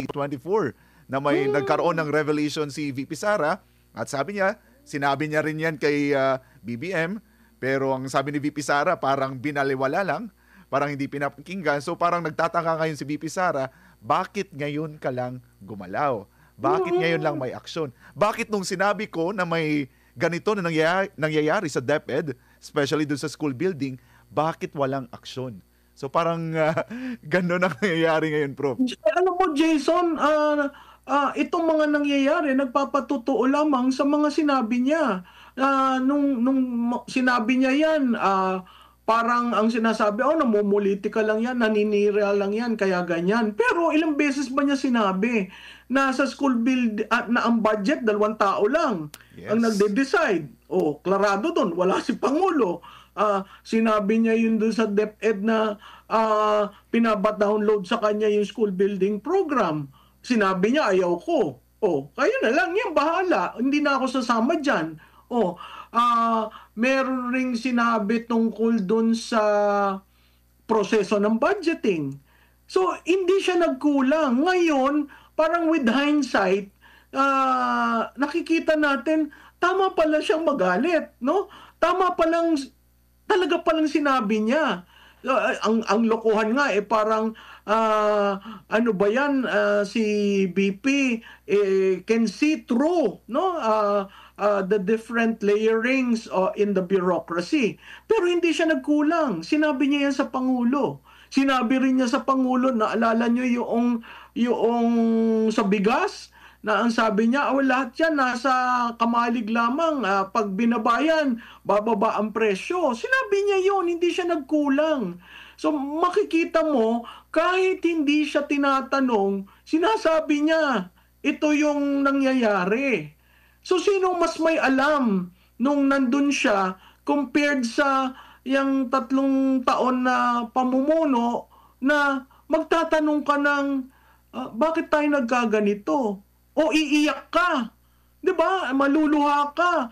24 na may nagkaroon ng revelation si VP Sara at sinabi niya rin yan kay BBM, pero ang sabi ni VP Sara parang binaliwala lang, parang hindi pinapakinggan. So parang nagtataka ngayon si VP Sara, bakit ngayon ka lang gumalaw? Bakit ngayon lang may aksyon? Bakit nung sinabi ko na may ganito na nangyayari sa DepEd, especially dun sa school building, bakit walang aksyon? So parang gano'n ang nangyayari ngayon, Prof. Alam mo, Jason, itong mga nangyayari, nagpapatotoo lamang sa mga sinabi niya. Nung sinabi niya yan, parang ang sinasabi, namumulitika lang yan, naninira lang yan, kaya ganyan. Pero ilang beses ba niya sinabi na sa school build na ang budget, 2 tao lang ang nagde-decide? Klarado doon, wala si Pangulo. Sinabi niya yun doon sa DepEd na pinaba-download sa kanya yung school building program. Sinabi niya, ayaw ko. Kayo na lang, yan, bahala. Hindi na ako sasama dyan. Meron ring sinabi tungkol doon sa proseso ng budgeting. So, hindi siya nagkulang. Ngayon, parang with hindsight, nakikita natin, tama pala siyang magalit, no? Talaga palang sinabi niya. Ang lokohan nga parang ano ba yan, si BP can see through, no, the different layerings in the bureaucracy. Pero hindi siya nagkulang. Sinabi niya yan sa Pangulo. Sinabi rin niya sa Pangulo, naalala niyo yung sa bigas, na ang sabi niya, lahat yan nasa kamalig lamang, pag binabayan, bababa ang presyo. Sinabi niya yon, hindi siya nagkulang. So makikita mo, kahit hindi siya tinatanong, sinasabi niya, ito yung nangyayari. So sino mas may alam nung nandun siya compared sa yung 3 taon na pamumuno na magtatanong ka ng, bakit tayo nagkaganito? O iiyak ka, 'di ba? Maluluha ka.